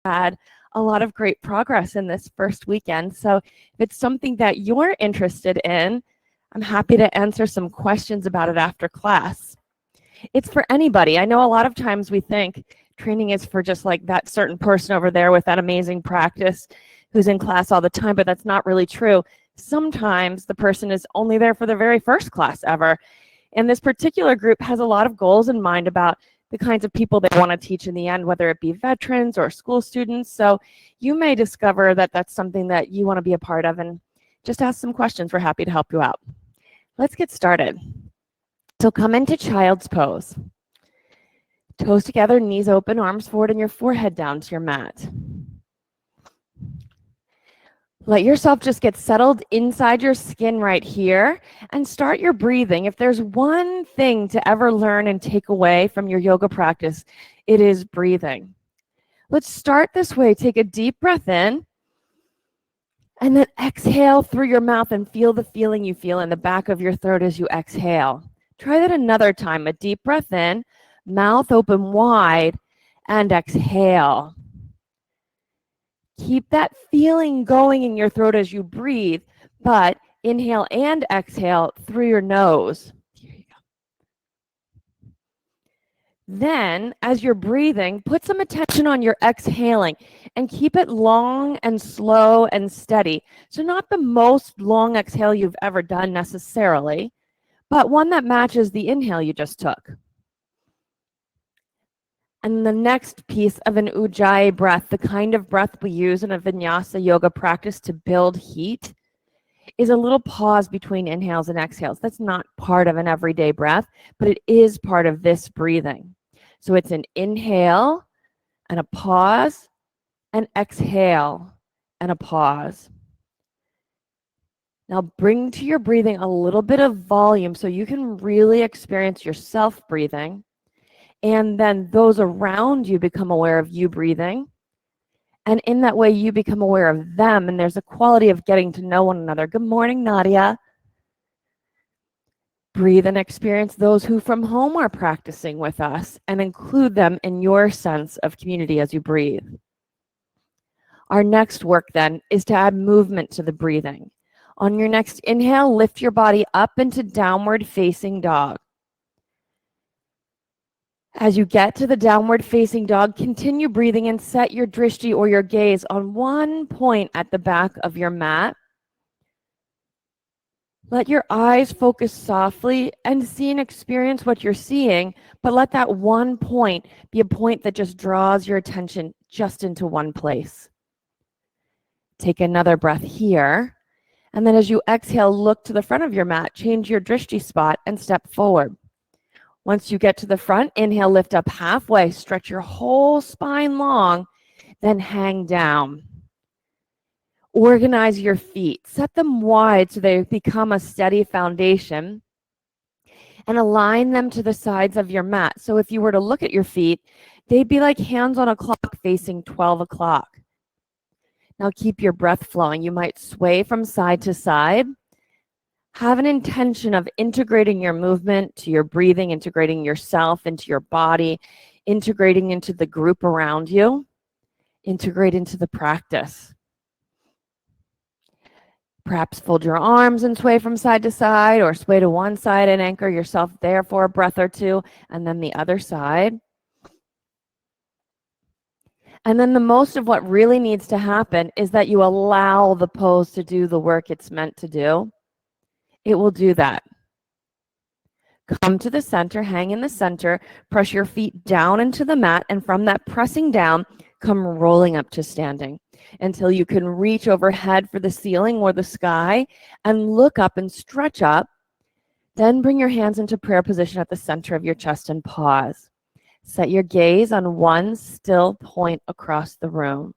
had a lot of great progress in this first weekend. So if it's something that you're interested in, I'm happy to answer some questions about it after class. It's for anybody. I know a lot of times we think training is for just like that certain person over there with that amazing practice who's in class all the time, but that's not really true. Sometimes the person is only there for the very first class ever. And this particular group has a lot of goals in mind about the kinds of people they want to teach in the end, whether it be veterans or school students. So you may discover that that's something that you want to be a part of, and just ask some questions. We're happy to help you out. Let's get started. So come into child's pose. Toes together, knees open, arms forward, and your forehead down to your mat. Let yourself just get settled inside your skin right here and start your breathing. If there's one thing to ever learn and take away from your yoga practice, it is breathing. Let's start this way. Take a deep breath in and then exhale through your mouth and feel the feeling you feel in the back of your throat as you exhale. Try that another time. A deep breath in, mouth open wide, and exhale. Keep that feeling going in your throat as you breathe, but inhale and exhale through your nose. Here you go. Then, as you're breathing, put some attention on your exhaling and keep it long and slow and steady. So not the most long exhale you've ever done necessarily, but one that matches the inhale you just took. And the next piece of an Ujjayi breath, the kind of breath we use in a Vinyasa Yoga practice to build heat, is a little pause between inhales and exhales. That's not part of an everyday breath, but it is part of this breathing. So it's an inhale and a pause, and exhale and a pause. Now bring to your breathing a little bit of volume so you can really experience yourself breathing. And then those around you become aware of you breathing. And in that way, you become aware of them. And there's a quality of getting to know one another. Good morning, Nadia. Breathe and experience those who from home are practicing with us and include them in your sense of community as you breathe. Our next work then is to add movement to the breathing. On your next inhale, lift your body up into downward facing dog. As you get to the downward facing dog, continue breathing and set your drishti or your gaze on one point at the back of your mat. Let your eyes focus softly and see and experience what you're seeing, but let that one point be a point that just draws your attention just into one place. Take another breath here. And then as you exhale, look to the front of your mat, change your drishti spot and step forward. Once you get to the front, inhale, lift up halfway, stretch your whole spine long, then hang down. Organize your feet. Set them wide so they become a steady foundation, and align them to the sides of your mat. So if you were to look at your feet, they'd be like hands on a clock facing 12 o'clock. Now keep your breath flowing. You might sway from side to side. Have an intention of integrating your movement to your breathing, integrating yourself into your body, integrating into the group around you, integrate into the practice. Perhaps fold your arms and sway from side to side, or sway to one side and anchor yourself there for a breath or two, and then the other side. And then the most of what really needs to happen is that you allow the pose to do the work it's meant to do. It will do that. Come to the center, hang in the center, press your feet down into the mat, and from that pressing down, come rolling up to standing until you can reach overhead for the ceiling or the sky and look up and stretch up. Then bring your hands into prayer position at the center of your chest and pause. Set your gaze on one still point across the room.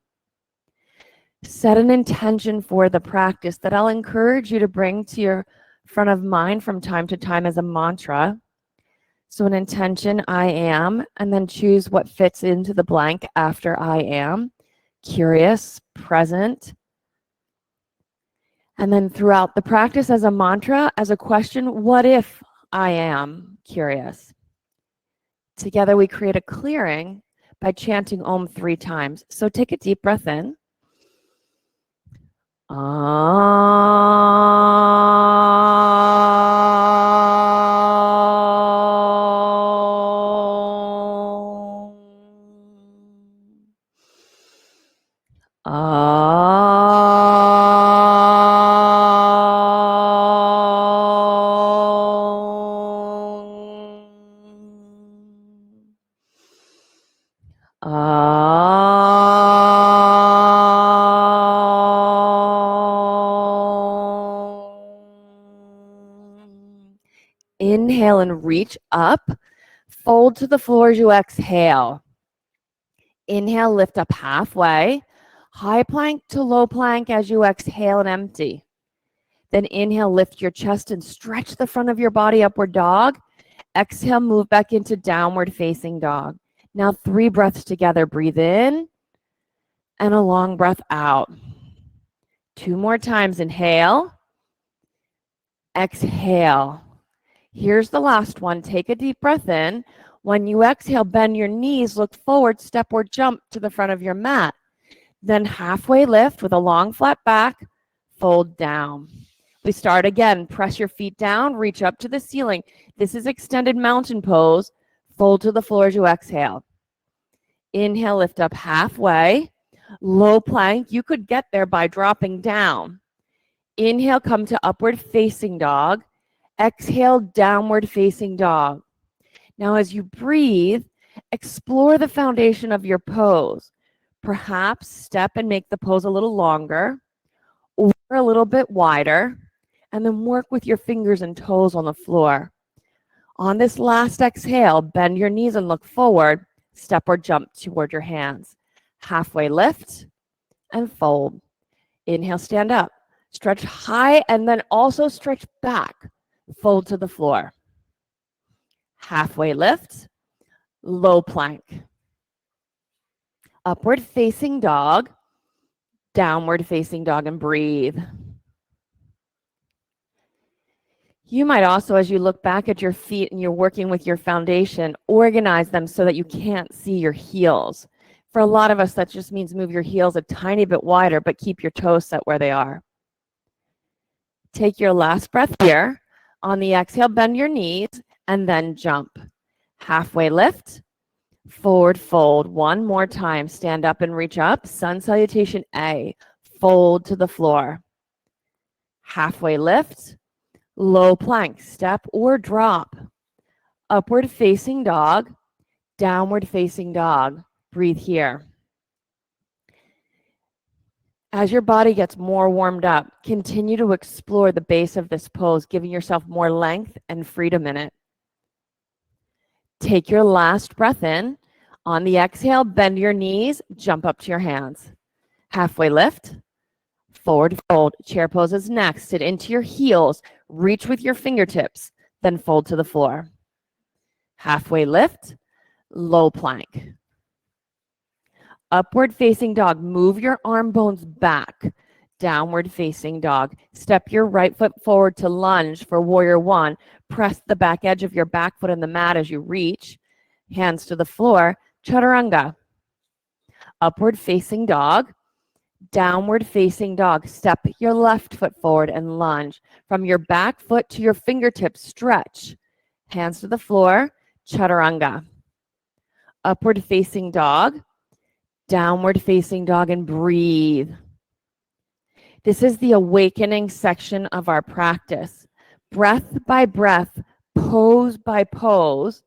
Set an intention for the practice that I'll encourage you to bring to your front of mind from time to time as a mantra. So an intention, I am, and then choose what fits into the blank after I am. Curious, present. And then throughout the practice as a mantra, as a question, what if I am curious? Together we create a clearing, by chanting Om 3 times. So take a deep breath in. Inhale and reach up. Fold to the floor as you exhale. Inhale, lift up halfway. High plank to low plank as you exhale and empty. Then inhale, lift your chest and stretch the front of your body, upward dog. Exhale, move back into downward facing dog. Now 3 breaths together. Breathe in and a long breath out. 2 more times. Inhale. Exhale. Here's the last one. Take a deep breath in. When you exhale, bend your knees, look forward, step or jump to the front of your mat. Then halfway lift with a long flat back, fold down. We start again. Press your feet down, reach up to the ceiling. This is extended mountain pose. Fold to the floor as you exhale. Inhale, lift up halfway. Low plank. You could get there by dropping down. Inhale, come to upward facing dog. Exhale, downward facing dog. Now, as you breathe, explore the foundation of your pose. Perhaps step and make the pose a little longer or a little bit wider, and then work with your fingers and toes on the floor. On this last exhale, bend your knees and look forward. Step or jump toward your hands. Halfway lift and fold. Inhale, stand up. Stretch high and then also stretch back. Fold to the floor. Halfway lift, low plank. Upward facing dog, downward facing dog, and breathe. You might also, as you look back at your feet and you're working with your foundation, organize them so that you can't see your heels. For a lot of us, that just means move your heels a tiny bit wider, but keep your toes set where they are. Take your last breath here. On the exhale, bend your knees and then jump. Halfway lift, forward fold. One more time. Stand up and reach up. Sun salutation A. Fold to the floor. Halfway lift, low plank, step or drop. Upward facing dog, downward facing dog. Breathe here. As your body gets more warmed up, continue to explore the base of this pose, giving yourself more length and freedom in it. Take your last breath in. On the exhale, bend your knees, jump up to your hands. Halfway lift, forward fold. Chair pose is next. Sit into your heels, reach with your fingertips, then fold to the floor. Halfway lift, low plank. Upward facing dog, move your arm bones back. Downward facing dog. Step your right foot forward to lunge for warrior one. Press the back edge of your back foot in the mat as you reach. Hands to the floor, chaturanga. Upward facing dog, downward facing dog. Step your left foot forward and lunge. From your back foot to your fingertips, stretch. Hands to the floor, chaturanga. Upward facing dog, downward facing dog, and breathe. This is the awakening section of our practice. Breath by breath, pose by pose,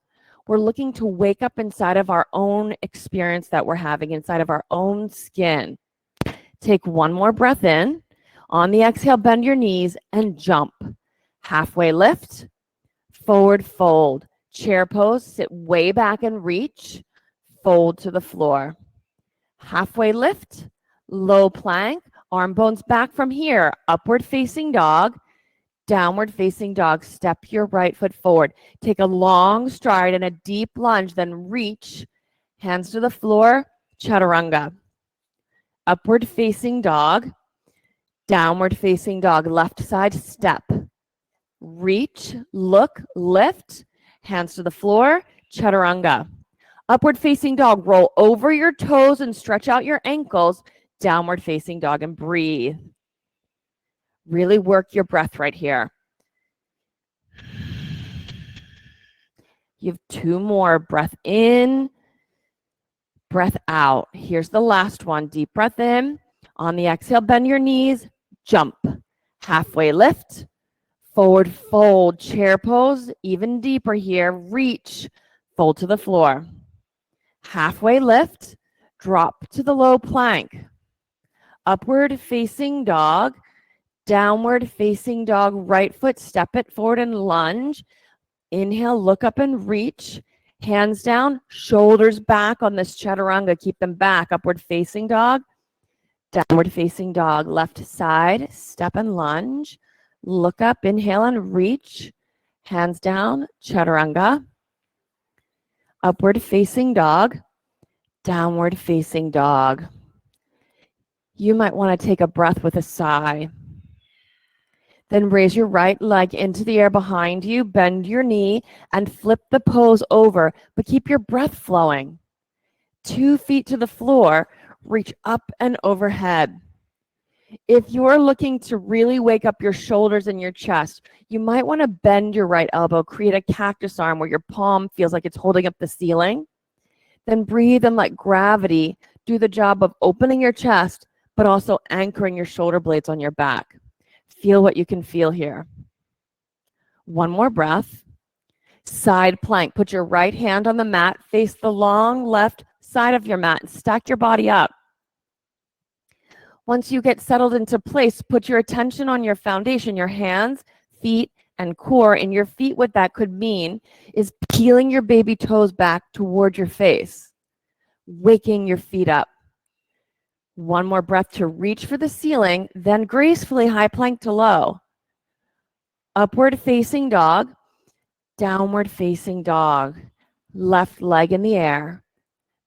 we're looking to wake up inside of our own experience that we're having, inside of our own skin. Take one more breath in. On the exhale, bend your knees and jump. Halfway lift, forward fold. Chair pose, sit way back and reach. Fold to the floor. Halfway lift, low plank, arm bones back from here, upward facing dog, downward facing dog. Step your right foot forward. Take a long stride and a deep lunge, then reach, hands to the floor, chaturanga. Upward facing dog, downward facing dog, left side step. Reach, look, lift, hands to the floor, chaturanga. Upward facing dog, roll over your toes and stretch out your ankles. Downward facing dog and breathe. Really work your breath right here. You have 2 more. Breath in, breath out. Here's the last one. Deep breath in. On the exhale, bend your knees, jump. Halfway lift, forward fold, chair pose, even deeper here. Reach, fold to the floor. Halfway lift, drop to the low plank. Upward facing dog, downward facing dog, right foot, step it forward and lunge. Inhale, look up and reach. Hands down, shoulders back on this chaturanga. Keep them back. Upward facing dog, downward facing dog. Left side, step and lunge. Look up, inhale and reach. Hands down, chaturanga. Upward facing dog, downward facing dog. You might want to take a breath with a sigh. Then raise your right leg into the air behind you, bend your knee, and flip the pose over, but keep your breath flowing. 2 feet to the floor, reach up and overhead. If you're looking to really wake up your shoulders and your chest, you might want to bend your right elbow, create a cactus arm where your palm feels like it's holding up the ceiling. Then breathe and let gravity do the job of opening your chest, but also anchoring your shoulder blades on your back. Feel what you can feel here. 1 more breath. Side plank. Put your right hand on the mat. Face the long left side of your mat and stack your body up. Once you get settled into place, put your attention on your foundation, your hands, feet, and core. In your feet, what that could mean is peeling your baby toes back toward your face, waking your feet up. 1 more breath to reach for the ceiling, then gracefully high plank to low. Upward facing dog, downward facing dog. Left leg in the air.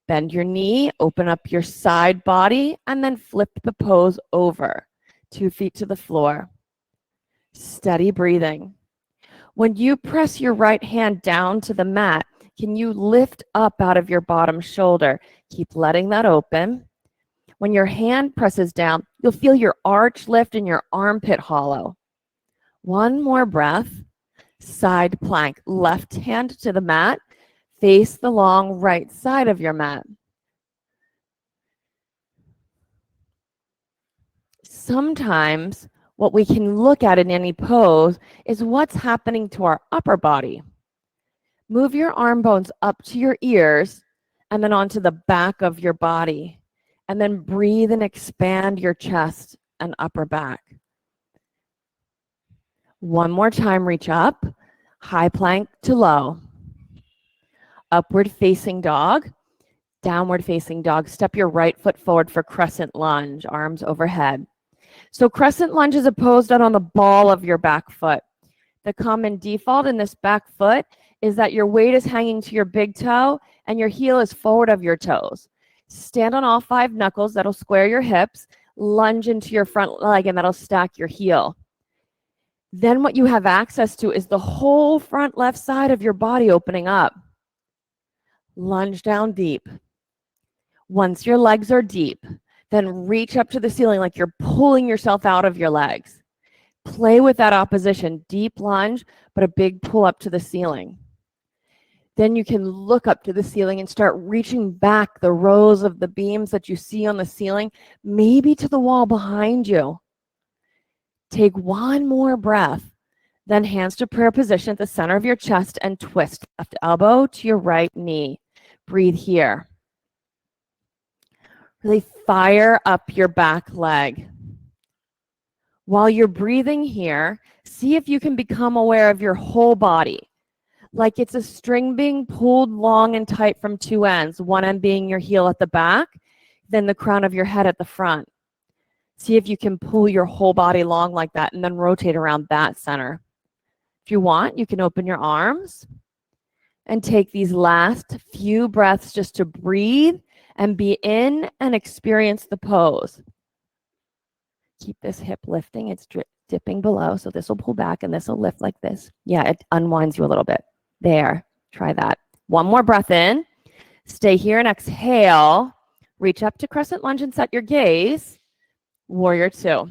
Bend your knee, open up your side body, and then flip the pose over. 2 feet to the floor. Steady breathing. When you press your right hand down to the mat, can you lift up out of your bottom shoulder? Keep letting that open. When your hand presses down, you'll feel your arch lift and your armpit hollow. 1 more breath. Side plank. Left hand to the mat. Face the long right side of your mat. Sometimes what we can look at in any pose is what's happening to our upper body. Move your arm bones up to your ears and then onto the back of your body. And then breathe and expand your chest and upper back. 1 more time, reach up, high plank to low. Upward facing dog, downward facing dog. Step your right foot forward for crescent lunge, arms overhead. So crescent lunge is a pose done on the ball of your back foot. The common default in this back foot is that your weight is hanging to your big toe and your heel is forward of your toes. Stand on all 5 knuckles. That'll square your hips. Lunge into your front leg, and that'll stack your heel. Then what you have access to is the whole front left side of your body opening up. Lunge down deep. Once your legs are deep, then reach up to the ceiling like you're pulling yourself out of your legs. Play with that opposition. Deep lunge, but a big pull up to the ceiling. Then you can look up to the ceiling and start reaching back the rows of the beams that you see on the ceiling, maybe to the wall behind you. Take 1 more breath, then hands to prayer position at the center of your chest and twist left elbow to your right knee. Breathe here. Really fire up your back leg. While you're breathing here, see if you can become aware of your whole body. Like it's a string being pulled long and tight from 2 ends, one end being your heel at the back, then the crown of your head at the front. See if you can pull your whole body long like that and then rotate around that center. If you want, you can open your arms and take these last few breaths just to breathe and be in and experience the pose. Keep this hip lifting. It's dipping below, so this will pull back and this will lift like this. Yeah, it unwinds you a little bit. There, try that. 1 more breath in. Stay here and exhale. Reach up to crescent lunge and set your gaze. Warrior two.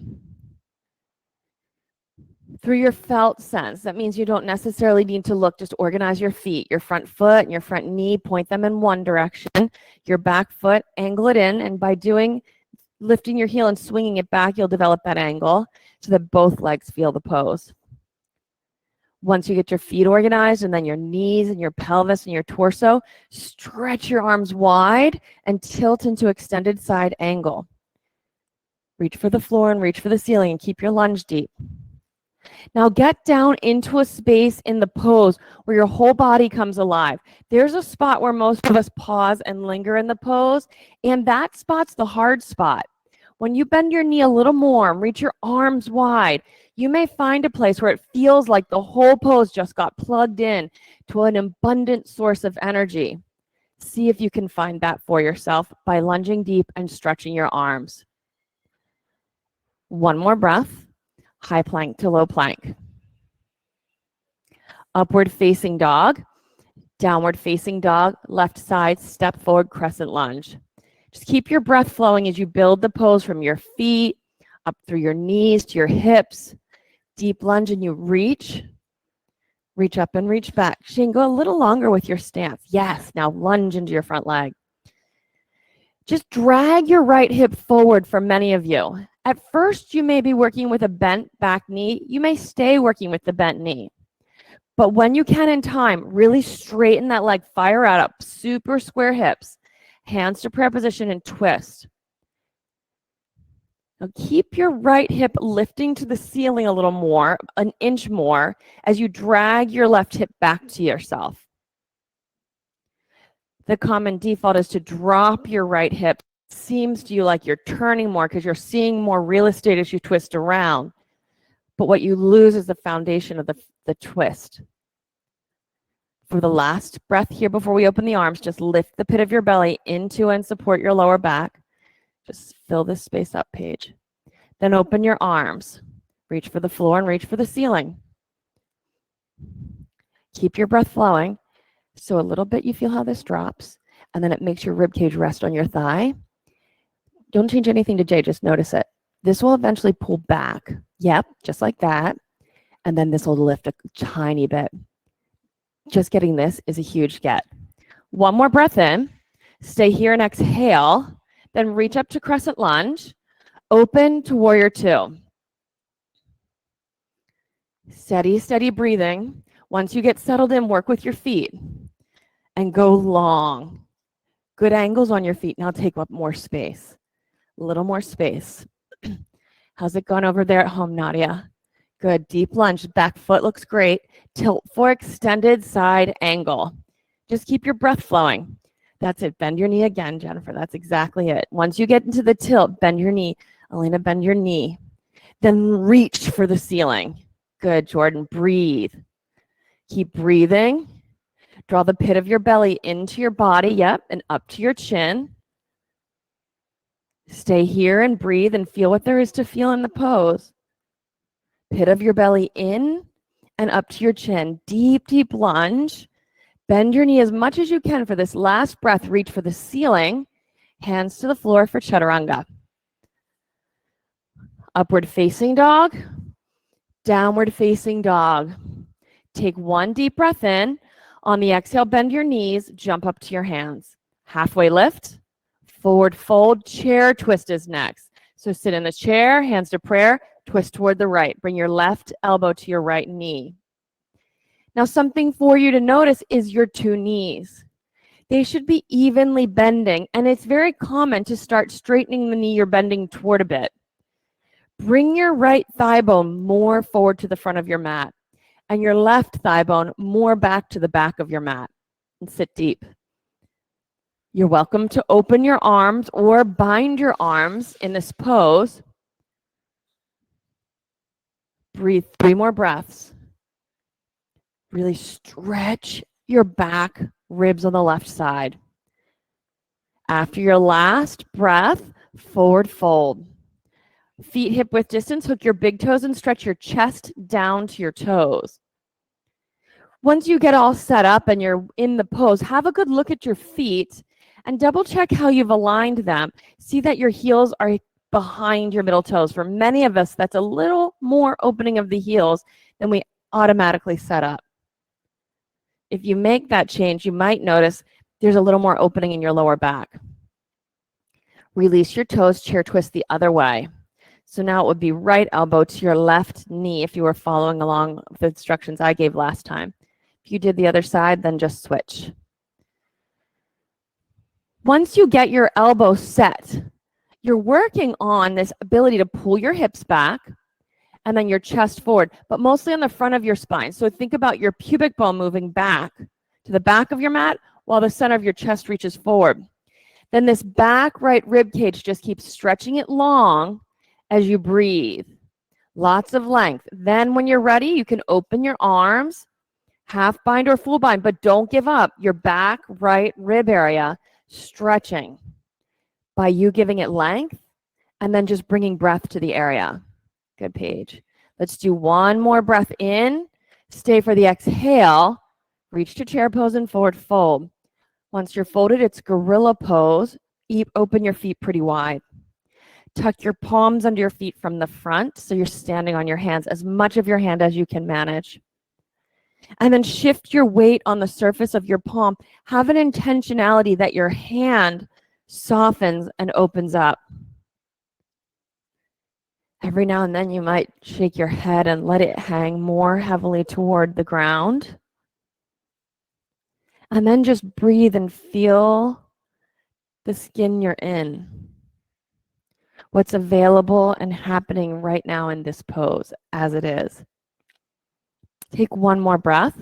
Through your felt sense, that means you don't necessarily need to look, just organize your feet, your front foot and your front knee, point them in one direction, your back foot, angle it in, and by lifting your heel and swinging it back, you'll develop that angle so that both legs feel the pose. Once you get your feet organized and then your knees and your pelvis and your torso, stretch your arms wide and tilt into extended side angle. Reach for the floor and reach for the ceiling and keep your lunge deep. Now get down into a space in the pose where your whole body comes alive. There's a spot where most of us pause and linger in the pose, and that spot's the hard spot. When you bend your knee a little more and reach your arms wide, you may find a place where it feels like the whole pose just got plugged in to an abundant source of energy. See if you can find that for yourself by lunging deep and stretching your arms. One more breath. High plank to low plank. Upward facing dog, downward facing dog, left side, step forward, crescent lunge. Just keep your breath flowing as you build the pose from your feet, up through your knees to your hips. Deep lunge and you reach up and reach back. You can go a little longer with your stance. Yes, now lunge into your front leg. Just drag your right hip forward for many of you. At first, you may be working with a bent back knee. You may stay working with the bent knee. But when you can in time, really straighten that leg, fire out up, super square hips, hands to prayer position and twist. Now keep your right hip lifting to the ceiling a little more, an inch more, as you drag your left hip back to yourself. The common default is to drop your right hip. It seems to you like you're turning more because you're seeing more real estate as you twist around. But what you lose is the foundation of the twist. For the last breath here before we open the arms, just lift the pit of your belly into and support your lower back. Just fill this space up, Paige. Then open your arms. Reach for the floor and reach for the ceiling. Keep your breath flowing. So a little bit you feel how this drops, and then it makes your rib cage rest on your thigh. Don't change anything to J, just notice it. This will eventually pull back. Yep, just like that. And then this will lift a tiny bit. Just getting this is a huge get. One more breath in. Stay here and exhale. Then reach up to crescent lunge. Open to warrior two. Steady, steady breathing. Once you get settled in, work with your feet and go long. Good angles on your feet. Now take up more space. A little more space. How's it gone over there at home, Nadia? Good. Deep lunge. Back foot looks great. Tilt for extended side angle. Just keep your breath flowing. That's it. Bend your knee again, Jennifer. That's exactly it. Once you get into the tilt, bend your knee. Elena, bend your knee. Then reach for the ceiling. Good, Jordan. Breathe. Keep breathing. Draw the pit of your belly into your body. Yep. And up to your chin. Stay here and breathe and feel what there is to feel in the pose. Pit of your belly in and up to your chin. Deep, deep lunge. Bend your knee as much as you can for this last breath. Reach for the ceiling. Hands to the floor for chaturanga. Upward facing dog. Downward facing dog. Take one deep breath in. On the exhale, bend your knees. Jump up to your hands. Halfway lift. Forward fold. Chair twist is next. So sit in the chair, hands to prayer. Twist toward the right. Bring your left elbow to your right knee. Now, something for you to notice is your two knees. They should be evenly bending, and it's very common to start straightening the knee you're bending toward a bit. Bring your right thigh bone more forward to the front of your mat, and your left thigh bone more back to the back of your mat, and sit deep. You're welcome to open your arms or bind your arms in this pose. Breathe 3 more breaths. Really stretch your back ribs on the left side. After your last breath, forward fold. Feet hip width distance, hook your big toes and stretch your chest down to your toes. Once you get all set up and you're in the pose, have a good look at your feet And double check how you've aligned them. See that your heels are behind your middle toes. For many of us, that's a little more opening of the heels than we automatically set up. If you make that change, you might notice there's a little more opening in your lower back. Release your toes, chair twist the other way. So now it would be right elbow to your left knee if you were following along with the instructions I gave last time. If you did the other side, then just switch. Once you get your elbow set, you're working on this ability to pull your hips back and then your chest forward, but mostly on the front of your spine. So think about your pubic bone moving back to the back of your mat while the center of your chest reaches forward. Then this back right rib cage just keeps stretching it long as you breathe. Lots of length. Then when you're ready, you can open your arms, half bind or full bind, but don't give up. Your back right rib area stretching by you giving it length and then just bringing breath to the area. Good, Paige. Let's do one more breath in. Stay for the exhale. Reach to chair pose and forward fold. Once you're folded, it's gorilla pose. Open your feet pretty wide. Tuck your palms under your feet from the front so you're standing on your hands, as much of your hand as you can manage. And then shift your weight on the surface of your palm. Have an intentionality that your hand softens and opens up. Every now and then you might shake your head and let it hang more heavily toward the ground. And then just breathe and feel the skin you're in. What's available and happening right now in this pose as it is. Take one more breath.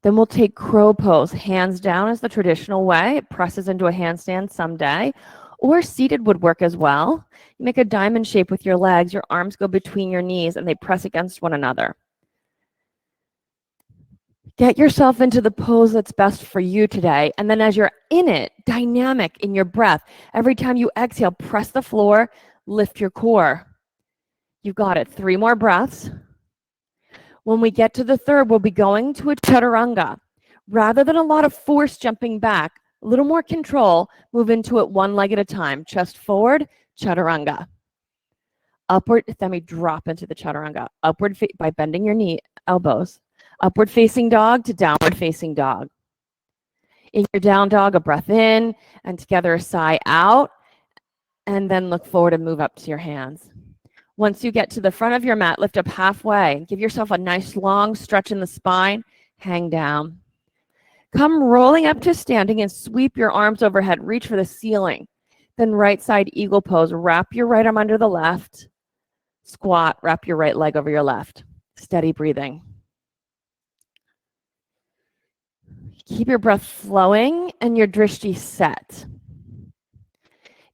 Then we'll take crow pose. Hands down is the traditional way. It presses into a handstand someday. Or seated would work as well. You make a diamond shape with your legs. Your arms go between your knees and they press against one another. Get yourself into the pose that's best for you today. And then as you're in it, dynamic in your breath. Every time you exhale, press the floor, lift your core. You've got it. 3 more breaths. When we get to the third, we'll be going to a chaturanga. Rather than a lot of force jumping back, a little more control, move into it one leg at a time. Chest forward, chaturanga. Upward, then we drop into the chaturanga. Upward by bending your knee, elbows. Upward facing dog to downward facing dog. In your down dog, a breath in, and together a sigh out, and then look forward and move up to your hands. Once you get to the front of your mat, lift up halfway. Give yourself a nice long stretch in the spine. Hang down. Come rolling up to standing and sweep your arms overhead. Reach for the ceiling. Then right side eagle pose. Wrap your right arm under the left. Squat. Wrap your right leg over your left. Steady breathing. Keep your breath flowing and your drishti set.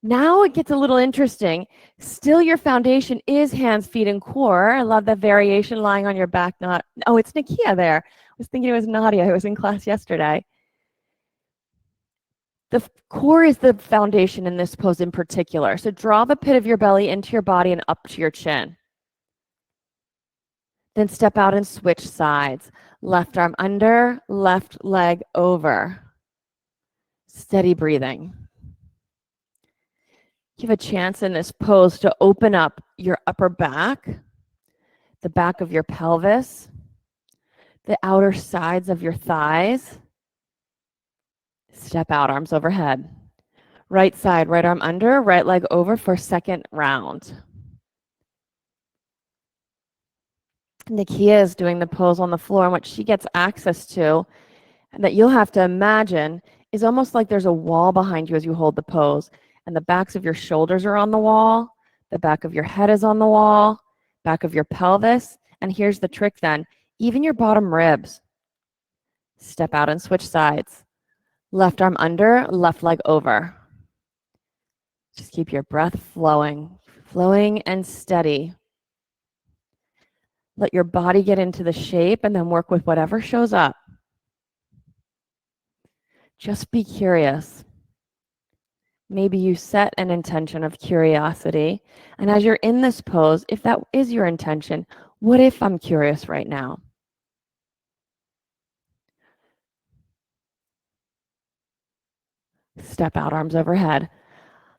Now it gets a little interesting. Still, your foundation is hands, feet, and core. I love that variation lying on your back. Oh, it's Nakia there. I was thinking it was Nadia who was in class yesterday. The core is the foundation in this pose in particular. So draw the pit of your belly into your body and up to your chin. Then step out and switch sides. Left arm under, left leg over. Steady breathing. You have a chance in this pose to open up your upper back, the back of your pelvis, the outer sides of your thighs. Step out, arms overhead. Right side, right arm under, right leg over for second round. Nakia is doing the pose on the floor, and what she gets access to, and that you'll have to imagine, is almost like there's a wall behind you as you hold the pose. And the backs of your shoulders are on the wall, the back of your head is on the wall, back of your pelvis, and here's the trick then, even your bottom ribs. Step out and switch sides. Left arm under, left leg over. Just keep your breath flowing and steady. Let your body get into the shape and then work with whatever shows up. Just be curious. Maybe you set an intention of curiosity. And as you're in this pose, if that is your intention, what if I'm curious right now? Step out, arms overhead.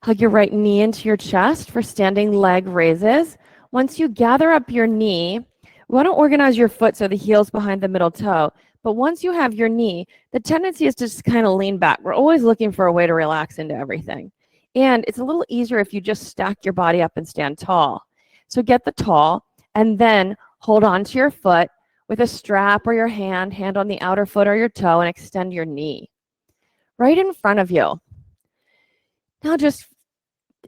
Hug your right knee into your chest for standing leg raises. Once you gather up your knee, we want to organize your foot so the heel's behind the middle toe. But once you have your knee, the tendency is to just kind of lean back. We're always looking for a way to relax into everything. And it's a little easier if you just stack your body up and stand tall. So get the tall and then hold on to your foot with a strap or your hand on the outer foot or your toe, and extend your knee right in front of you. Now just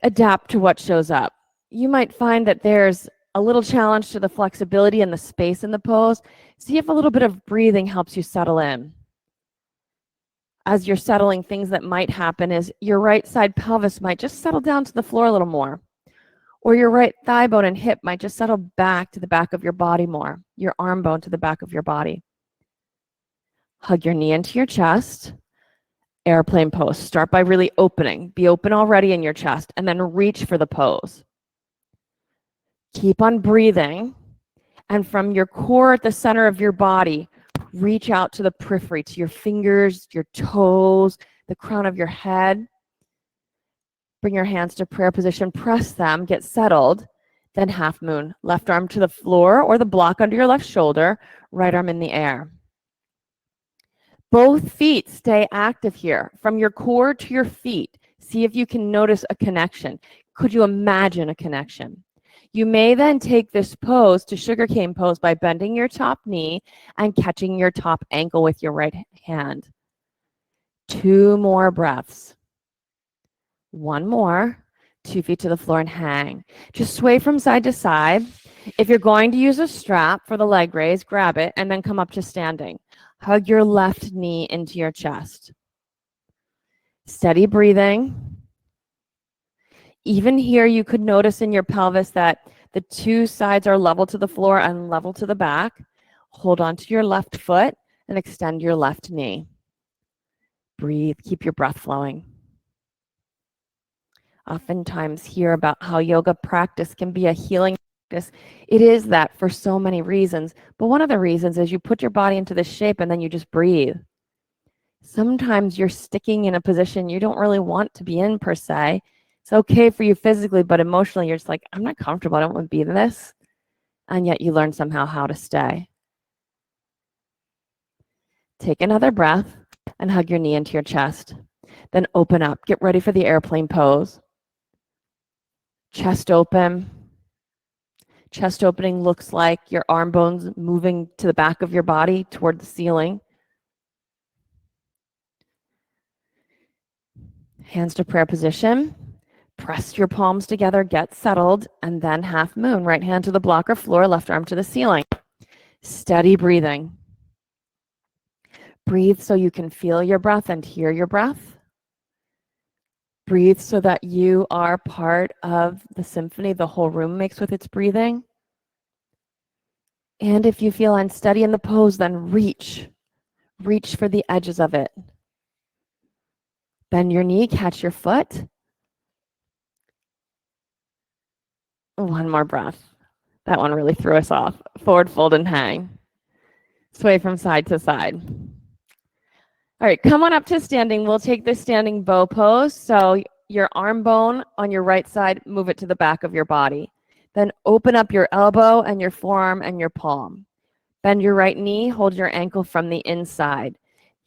adapt to what shows up. You might find that there's a little challenge to the flexibility and the space in the pose. See if a little bit of breathing helps you settle in. As you're settling, things that might happen is your right side pelvis might just settle down to the floor a little more, or your right thigh bone and hip might just settle back to the back of your body more, your arm bone to the back of your body. Hug your knee into your chest. Airplane pose. Start by really opening. Be open already in your chest, and then reach for the pose. Keep on breathing, and from your core at the center of your body, reach out to the periphery, to your fingers, your toes, the crown of your head. Bring your hands to prayer position, press them, get settled, then half moon. Left arm to the floor or the block under your left shoulder, right arm in the air. Both feet stay active here. From your core to your feet, see if you can notice a connection. Could you imagine a connection? You may then take this pose to sugarcane pose by bending your top knee and catching your top ankle with your right hand. 2 more breaths. 1 more. 2 feet to the floor and hang. Just sway from side to side. If you're going to use a strap for the leg raise, grab it and then come up to standing. Hug your left knee into your chest. Steady breathing. Even here, you could notice in your pelvis that the 2 sides are level to the floor and level to the back. Hold on to your left foot and extend your left knee. Breathe. Keep your breath flowing. Oftentimes hear about how yoga practice can be a healing practice. It is that for so many reasons, but one of the reasons is you put your body into this shape and then you just breathe. Sometimes you're sticking in a position you don't really want to be in per se. It's okay for you physically, but emotionally you're just like, I'm not comfortable, I don't want to be in this. And yet you learn somehow how to stay. Take another breath and hug your knee into your chest. Then open up, get ready for the airplane pose. Chest open. Chest opening looks like your arm bones moving to the back of your body toward the ceiling. Hands to prayer position. Press your palms together, get settled, and then half moon. Right hand to the block or floor, left arm to the ceiling. Steady breathing. Breathe so you can feel your breath and hear your breath. Breathe so that you are part of the symphony the whole room makes with its breathing. And if you feel unsteady in the pose, then reach. Reach for the edges of it. Bend your knee, catch your foot. 1 more breath. That one really threw us off. Forward fold and hang. Sway from side to side. All right, come on up to standing. We'll take this standing bow pose. So your arm bone on your right side, move it to the back of your body. Then open up your elbow and your forearm and your palm. Bend your right knee, hold your ankle from the inside.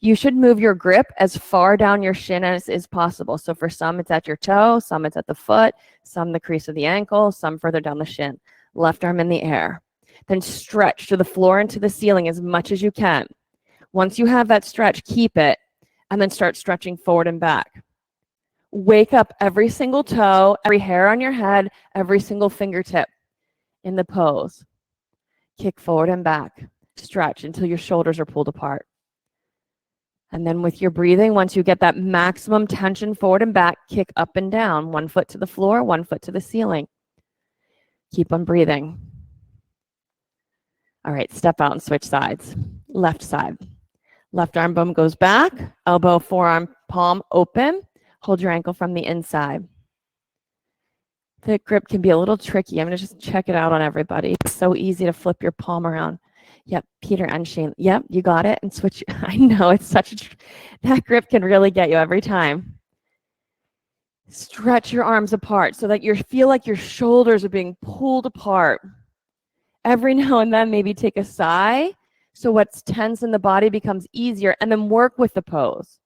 You should move your grip as far down your shin as is possible. So for some, it's at your toe, some it's at the foot, some the crease of the ankle, some further down the shin. Left arm in the air. Then stretch to the floor and to the ceiling as much as you can. Once you have that stretch, keep it, and then start stretching forward and back. Wake up every single toe, every hair on your head, every single fingertip in the pose. Kick forward and back. Stretch until your shoulders are pulled apart. And then with your breathing, once you get that maximum tension forward and back, kick up and down. 1 foot to the floor, 1 foot to the ceiling. Keep on breathing. All right, step out and switch sides. Left side. Left arm bone goes back, elbow, forearm, palm open. Hold your ankle from the inside. The grip can be a little tricky. I'm going to just check it out on everybody. It's so easy to flip your palm around. Yep, Peter and Shane. Yep, you got it. And switch. I know, it's such a... That grip can really get you every time. Stretch your arms apart so that you feel like your shoulders are being pulled apart. Every now and then, maybe take a sigh so what's tense in the body becomes easier, and then work with the pose.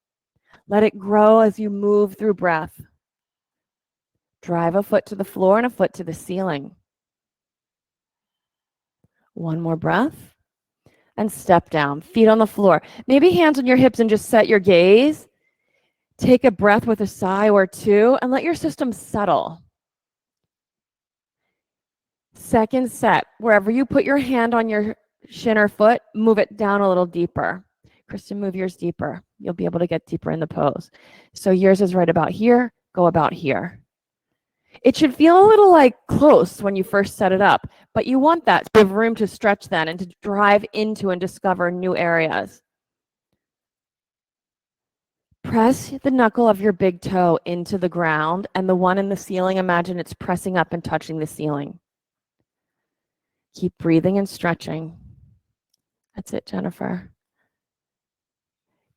Let it grow as you move through breath. Drive a foot to the floor and a foot to the ceiling. One more breath and step down, feet on the floor. Maybe hands on your hips and just set your gaze. Take a breath with a sigh or two and let your system settle. Second set, wherever you put your hand on your shin or foot, move it down a little deeper. Kristen, move yours deeper. You'll be able to get deeper in the pose. So yours is right about here, go about here. It should feel a little like close when you first set it up, but you want that to have room to stretch then and to drive into and discover new areas. Press the knuckle of your big toe into the ground, and the one in the ceiling, imagine it's pressing up and touching the ceiling. Keep breathing and stretching. That's it, Jennifer.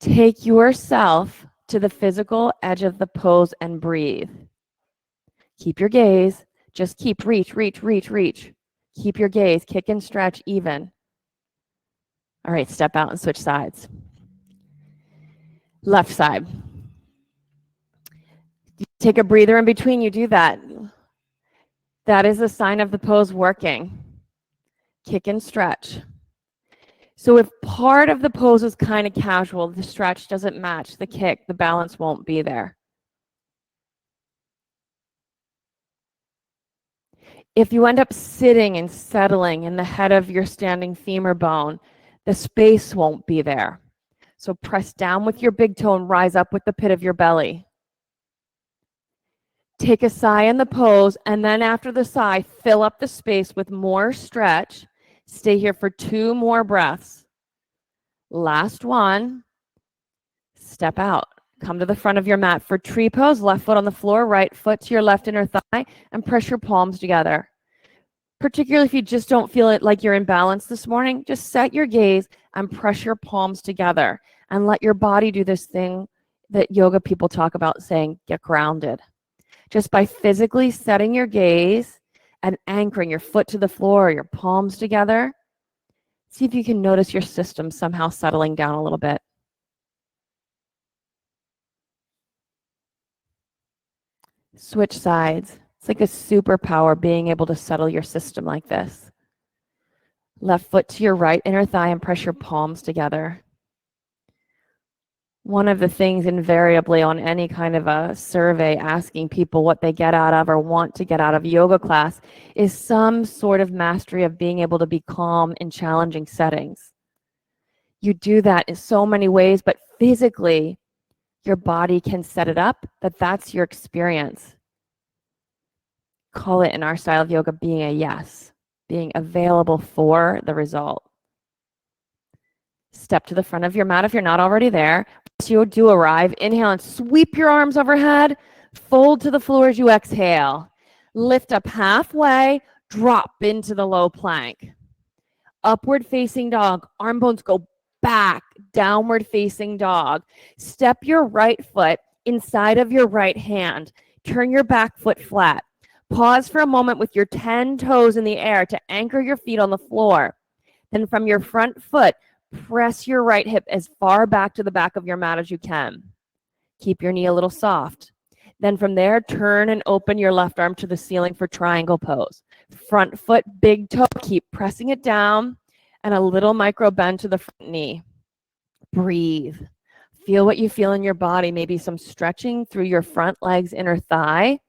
Take yourself to the physical edge of the pose and breathe. Keep your gaze. Just keep reach. Keep your gaze. Kick and stretch even. All right, step out and switch sides. Left side. Take a breather in between. You do that. That is a sign of the pose working. Kick and stretch. So if part of the pose is kind of casual, the stretch doesn't match the kick, the balance won't be there. If you end up sitting and settling in the head of your standing femur bone, the space won't be there. So press down with your big toe and rise up with the pit of your belly. Take a sigh in the pose, and then after the sigh, fill up the space with more stretch. Stay here for 2 more breaths. Last one. Step out. Come to the front of your mat for tree pose, left foot on the floor, right foot to your left inner thigh, and press your palms together. Particularly if you just don't feel it like you're in balance this morning, just set your gaze and press your palms together and let your body do this thing that yoga people talk about saying, get grounded. Just by physically setting your gaze and anchoring your foot to the floor, your palms together, see if you can notice your system somehow settling down a little bit. Switch sides. It's like a superpower being able to settle your system like this. Left foot to your right inner thigh and press your palms together. One of the things invariably on any kind of a survey asking people what they get out of or want to get out of yoga class is some sort of mastery of being able to be calm in challenging settings. You do that in so many ways, but physically, your body can set it up that that's your experience. Call it in our style of yoga being a yes, being available for the result. Step to the front of your mat if you're not already there. Once you do arrive, inhale and sweep your arms overhead. Fold to the floor as you exhale. Lift up halfway, drop into the low plank. Upward facing dog, arm bones go back, downward facing dog. Step your right foot inside of your right hand. Turn your back foot flat. Pause for a moment with your 10 toes in the air to anchor your feet on the floor. Then from your front foot, press your right hip as far back to the back of your mat as you can. Keep your knee a little soft. Then from there, turn and open your left arm to the ceiling for triangle pose. Front foot, big toe, keep pressing it down, and a little micro bend to the front knee. Breathe. Feel what you feel in your body, maybe some stretching through your front legs, inner thigh.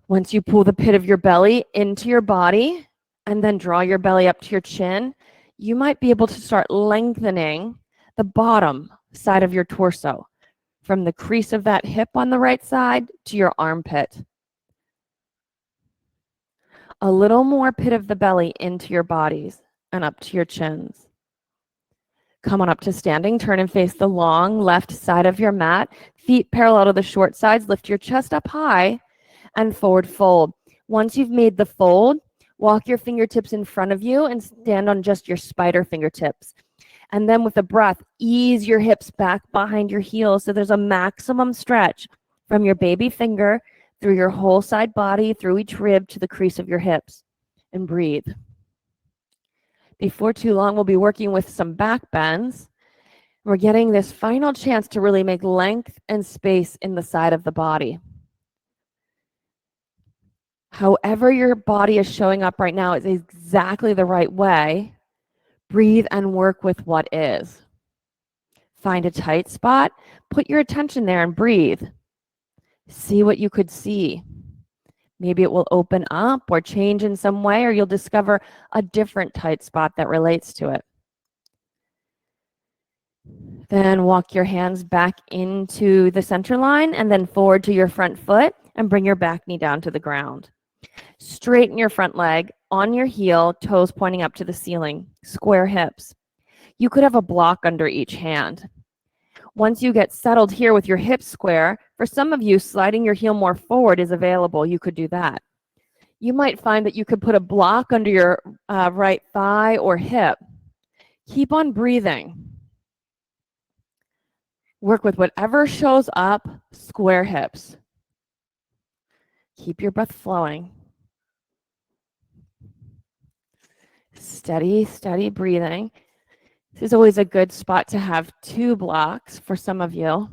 Once you pull the pit of your belly into your body and then draw your belly up to your chin, you might be able to start lengthening the bottom side of your torso from the crease of that hip on the right side to your armpit. A little more pit of the belly into your bodies and up to your chins. Come on up to standing. Turn and face the long left side of your mat. Feet parallel to the short sides. Lift your chest up high and forward fold. Once you've made the fold, walk your fingertips in front of you and stand on just your spider fingertips. And then with the breath, ease your hips back behind your heels so there's a maximum stretch from your baby finger through your whole side body, through each rib to the crease of your hips. And breathe. Before too long, we'll be working with some back bends. We're getting this final chance to really make length and space in the side of the body. However your body is showing up right now is exactly the right way. Breathe and work with what is. Find a tight spot, put your attention there and breathe. See what you could see. Maybe it will open up or change in some way, or you'll discover a different tight spot that relates to it. Then walk your hands back into the center line and then forward to your front foot and bring your back knee down to the ground. Straighten your front leg on your heel, toes pointing up to the ceiling, square hips. You could have a block under each hand. Once you get settled here with your hips square, for some of you, sliding your heel more forward is available. You could do that. You might find that you could put a block under your right thigh or hip. Keep on breathing. Work with whatever shows up, square hips. Keep your breath flowing. Steady, steady breathing. This is always a good spot to have 2 blocks for some of you.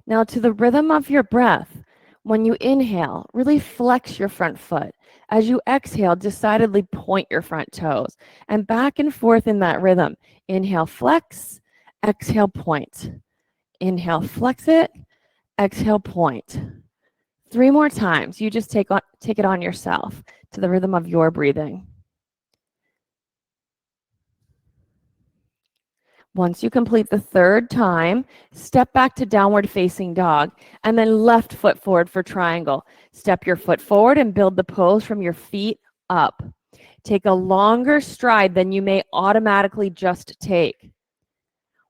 Now to the rhythm of your breath, when you inhale, really flex your front foot. As you exhale, decidedly point your front toes and back and forth in that rhythm. Inhale, flex, exhale, point. Inhale, flex it, exhale, point. 3 more times. You just take it on yourself to the rhythm of your breathing. Once you complete the 3rd time, step back to downward facing dog and then left foot forward for triangle. Step your foot forward and build the pose from your feet up. Take a longer stride than you may automatically just take.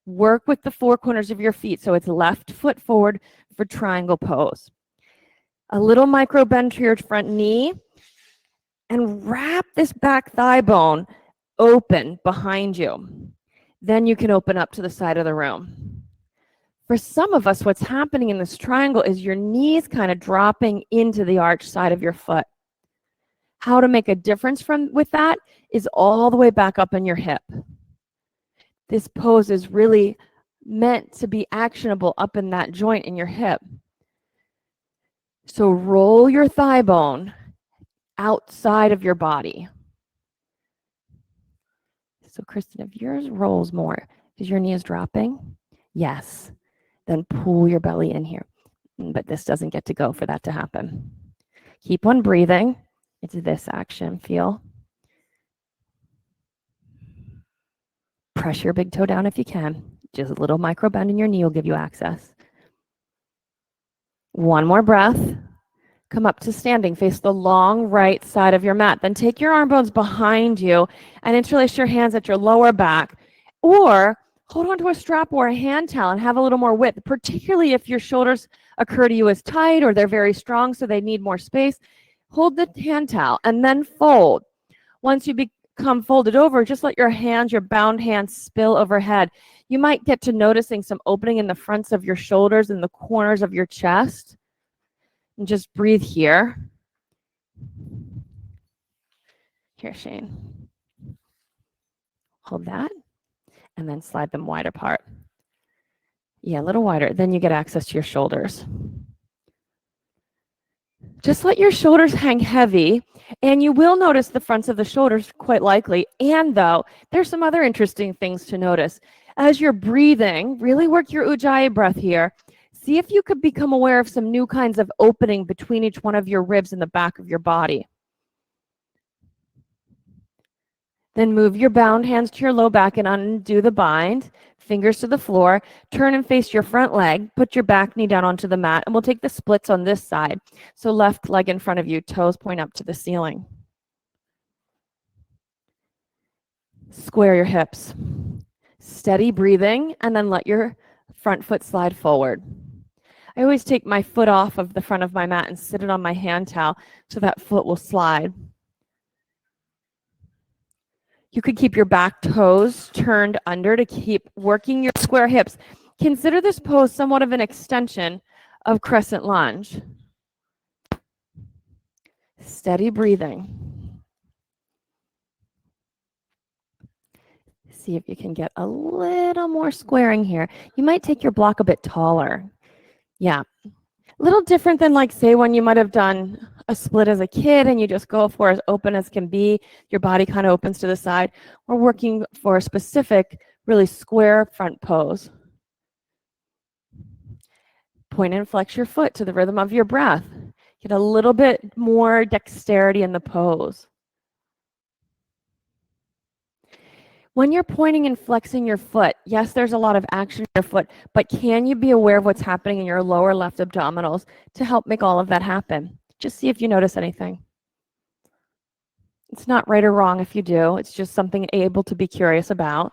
Work with the 4 corners of your feet so it's left foot forward for triangle pose. A little micro bend to your front knee and wrap this back thigh bone open behind you. Then you can open up to the side of the room. For some of us, what's happening in this triangle is your knees kind of dropping into the arch side of your foot. How to make a difference with that is all the way back up in your hip. This pose is really meant to be actionable up in that joint in your hip. So roll your thigh bone outside of your body. So Kristen, if yours rolls more, because your knee is dropping, yes, then pull your belly in here. But this doesn't get to go for that to happen. Keep on breathing. It's this action, feel. Press your big toe down if you can. Just a little micro bend in your knee will give you access. 1 more breath. Come up to standing, face the long right side of your mat. Then take your arm bones behind you and interlace your hands at your lower back. Or hold on to a strap or a hand towel and have a little more width, particularly if your shoulders occur to you as tight or they're very strong so they need more space. Hold the hand towel and then fold. Once you become folded over, just let your hands, your bound hands, spill overhead. You might get to noticing some opening in the fronts of your shoulders and the corners of your chest. And just breathe here. Here, Shane. Hold that. And then slide them wide apart. Yeah, a little wider. Then you get access to your shoulders. Just let your shoulders hang heavy. And you will notice the fronts of the shoulders quite likely. And though, there's some other interesting things to notice. As you're breathing, really work your Ujjayi breath here. See if you could become aware of some new kinds of opening between each one of your ribs in the back of your body. Then move your bound hands to your low back and undo the bind. Fingers to the floor. Turn and face your front leg. Put your back knee down onto the mat. And we'll take the splits on this side. So left leg in front of you. Toes point up to the ceiling. Square your hips. Steady breathing. And then let your front foot slide forward. I always take my foot off of the front of my mat and sit it on my hand towel so that foot will slide. You could keep your back toes turned under to keep working your square hips. Consider this pose somewhat of an extension of crescent lunge. Steady breathing. See if you can get a little more squaring here. You might take your block a bit taller. Yeah. A little different than, like, say, when you might have done a split as a kid and you just go for as open as can be. Your body kind of opens to the side. We're working for a specific, really square front pose. Point and flex your foot to the rhythm of your breath. Get a little bit more dexterity in the pose. When you're pointing and flexing your foot, yes, there's a lot of action in your foot, but can you be aware of what's happening in your lower left abdominals to help make all of that happen? Just see if you notice anything. It's not right or wrong if you do. It's just something able to be curious about.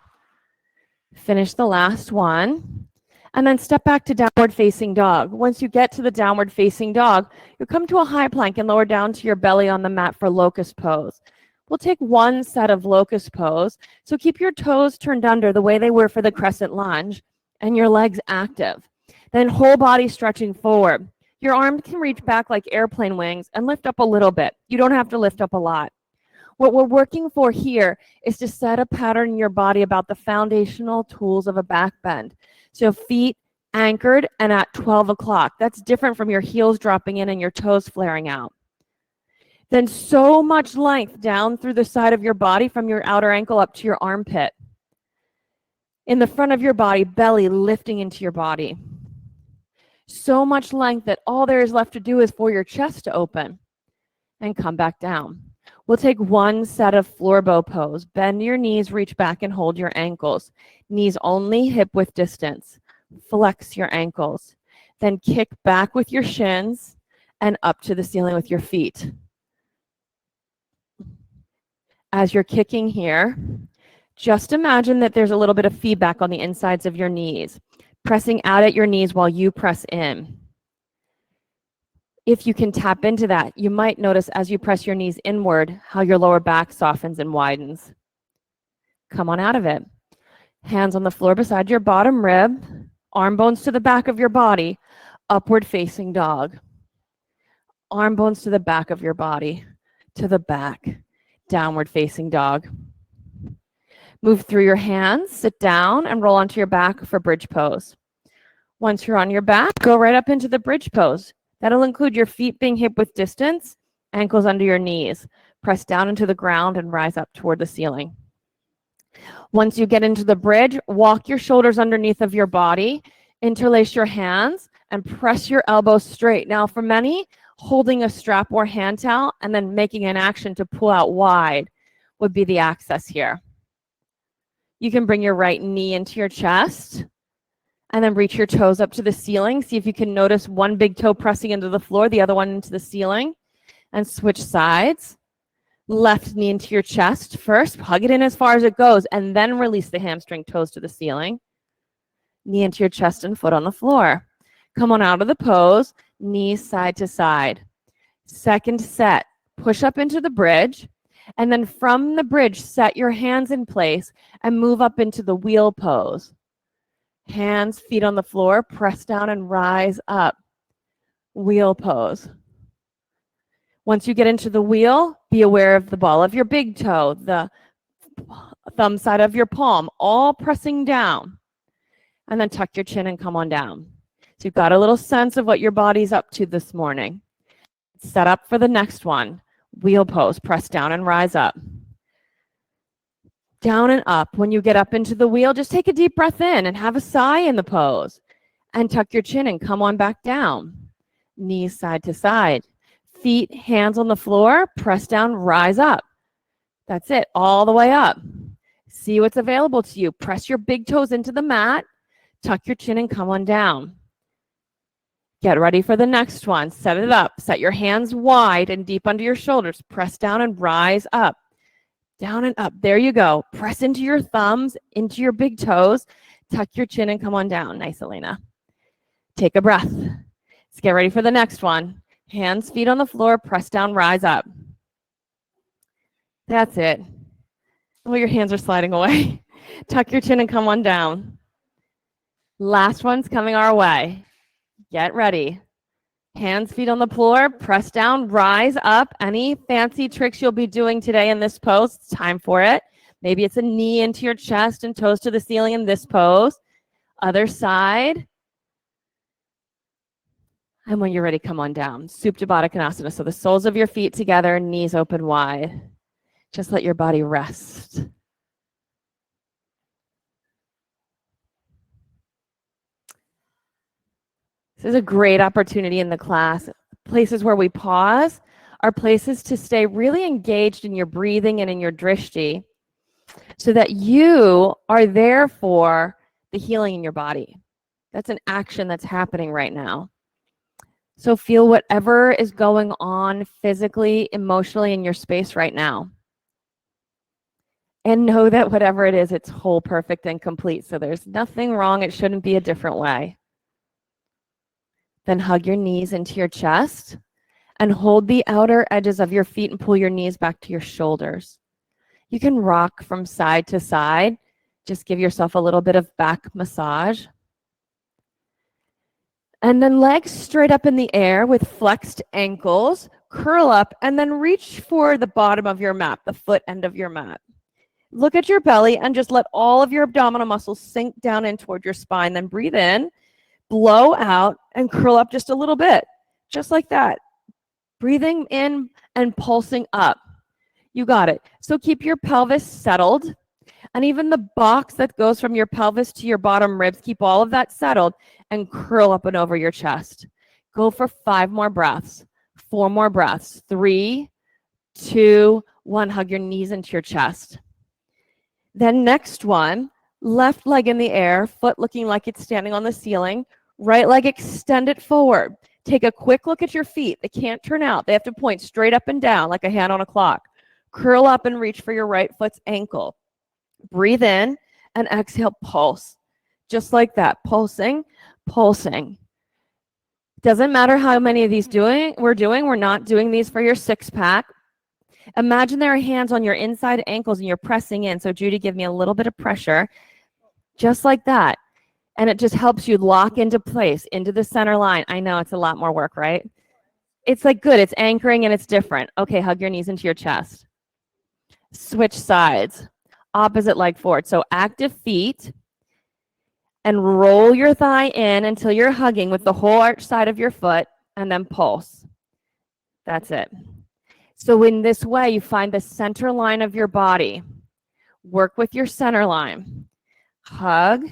Finish the last one. And then step back to downward facing dog. Once you get to the downward facing dog, you'll come to a high plank and lower down to your belly on the mat for locust pose. We'll take one set of locust pose. So keep your toes turned under the way they were for the crescent lunge and your legs active. Then whole body stretching forward. Your arms can reach back like airplane wings and lift up a little bit. You don't have to lift up a lot. What we're working for here is to set a pattern in your body about the foundational tools of a back bend. So feet anchored and at 12 o'clock. That's different from your heels dropping in and your toes flaring out. Then so much length down through the side of your body from your outer ankle up to your armpit. In the front of your body, belly lifting into your body. So much length that all there is left to do is for your chest to open and come back down. We'll take one set of floor bow pose. Bend your knees, reach back and hold your ankles. Knees only, hip width distance. Flex your ankles. Then kick back with your shins and up to the ceiling with your feet. As you're kicking here, just imagine that there's a little bit of feedback on the insides of your knees, pressing out at your knees while you press in. If you can tap into that, you might notice as you press your knees inward how your lower back softens and widens. Come on out of it. Hands on the floor beside your bottom rib, arm bones to the back of your body, upward facing dog. Arm bones to the back of your body, to the back, downward facing dog. Move through your hands, sit down, and roll onto your back for bridge pose. Once you're on your back, go right up into the bridge pose. That'll include your feet being hip width distance, ankles under your knees. Press down into the ground and rise up toward the ceiling. Once you get into the bridge, walk your shoulders underneath of your body, interlace your hands, and press your elbows straight. Now, for many, holding a strap or hand towel and then making an action to pull out wide would be the access here. You can bring your right knee into your chest and then reach your toes up to the ceiling. See if you can notice one big toe pressing into the floor, the other one into the ceiling, and switch sides. Left knee into your chest first, hug it in as far as it goes, and then release the hamstring toes to the ceiling. Knee into your chest and foot on the floor. Come on out of the pose, knees side to side. Second set, push up into the bridge, and then from the bridge, set your hands in place and move up into the wheel pose. Hands, feet on the floor, press down and rise up. Wheel pose. Once you get into the wheel, be aware of the ball of your big toe, the thumb side of your palm, all pressing down. And then tuck your chin and come on down. So you've got a little sense of what your body's up to this morning. Set up for the next one. Wheel pose, press down and rise up. Down and up. When you get up into the wheel, just take a deep breath in and have a sigh in the pose. And tuck your chin and come on back down. Knees side to side. Feet, hands on the floor, press down, rise up. That's it, all the way up. See what's available to you. Press your big toes into the mat, tuck your chin and come on down. Get ready for the next one. Set it up. Set your hands wide and deep under your shoulders. Press down and rise up. Down and up. There you go. Press into your thumbs, into your big toes. Tuck your chin and come on down. Nice, Elena. Take a breath. Let's get ready for the next one. Hands, feet on the floor. Press down, rise up. That's it. Well, your hands are sliding away. Tuck your chin and come on down. Last one's coming our way. Get ready. Hands, feet on the floor, press down, rise up. Any fancy tricks you'll be doing today in this pose, it's time for it. Maybe it's a knee into your chest and toes to the ceiling in this pose. Other side. And when you're ready, come on down. Supta Baddha Konasana. So the soles of your feet together, knees open wide. Just let your body rest. This is a great opportunity in the class. Places where we pause are places to stay really engaged in your breathing and in your drishti so that you are there for the healing in your body. That's an action that's happening right now. So feel whatever is going on physically, emotionally in your space right now. And know that whatever it is, it's whole, perfect, and complete. So there's nothing wrong. It shouldn't be a different way. Then hug your knees into your chest and hold the outer edges of your feet and pull your knees back to your shoulders. You can rock from side to side. Just give yourself a little bit of back massage. And then legs straight up in the air with flexed ankles. Curl up and then reach for the bottom of your mat, the foot end of your mat. Look at your belly and just let all of your abdominal muscles sink down in toward your spine. Then breathe in, blow out, and curl up just a little bit. Just like that. Breathing in and pulsing up. You got it. So keep your pelvis settled. And even the box that goes from your pelvis to your bottom ribs, keep all of that settled and curl up and over your chest. Go for 5 more breaths, 4 more breaths. 3, 2, 1. Hug your knees into your chest. Then next one, left leg in the air, foot looking like it's standing on the ceiling, right leg extended forward. Take a quick look at your feet. They can't turn out. They have to point straight up and down like a hand on a clock. Curl up and reach for your right foot's ankle. Breathe in and exhale, pulse. Just like that, pulsing, pulsing. Doesn't matter how many of these we're doing. We're not doing these for your 6-pack. Imagine there are hands on your inside ankles and you're pressing in. So Judy, give me a little bit of pressure. Just like that. And it just helps you lock into place, into the center line. I know it's a lot more work, right? It's like good. It's anchoring and it's different. Okay, hug your knees into your chest. Switch sides. Opposite leg forward. So active feet. And roll your thigh in until you're hugging with the whole arch side of your foot. And then pulse. That's it. So in this way, you find the center line of your body. Work with your center line. Hug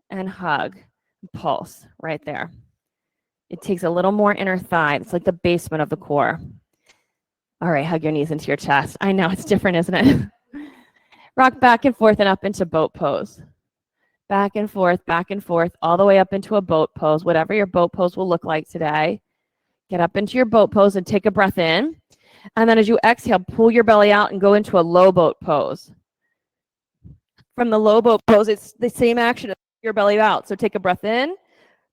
and hug. Pulse right there. It takes a little more inner thigh. It's like the basement of the core. All right, hug your knees into your chest. I know it's different, isn't it? Rock back and forth and up into boat pose. Back and forth, all the way up into a boat pose, whatever your boat pose will look like today. Get up into your boat pose and take a breath in. And then as you exhale, pull your belly out and go into a low boat pose. From the low boat pose, it's the same action as your belly out. So take a breath in,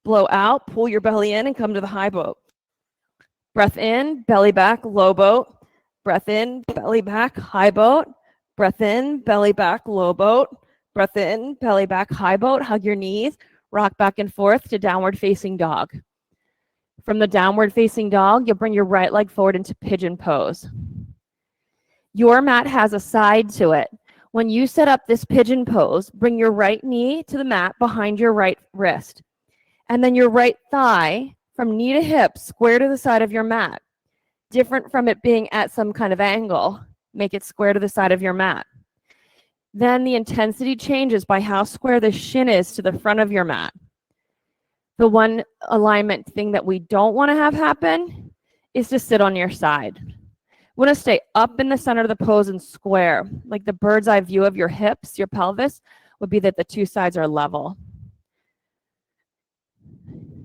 blow out, pull your belly in and come to the high boat. Breath in, belly back, low boat. Breath in, belly back, high boat. Breath in, belly back, low boat. Breath in, belly back, high boat. Hug your knees, rock back and forth to downward facing dog. From the downward facing dog, you'll bring your right leg forward into pigeon pose. Your mat has a side to it. When you set up this pigeon pose, bring your right knee to the mat behind your right wrist. And then your right thigh from knee to hip, square to the side of your mat. Different from it being at some kind of angle. Make it square to the side of your mat. Then the intensity changes by how square the shin is to the front of your mat. The one alignment thing that we don't want to have happen is to sit on your side. We want to stay up in the center of the pose and square. Like the bird's eye view of your hips, your pelvis, would be that the 2 sides are level.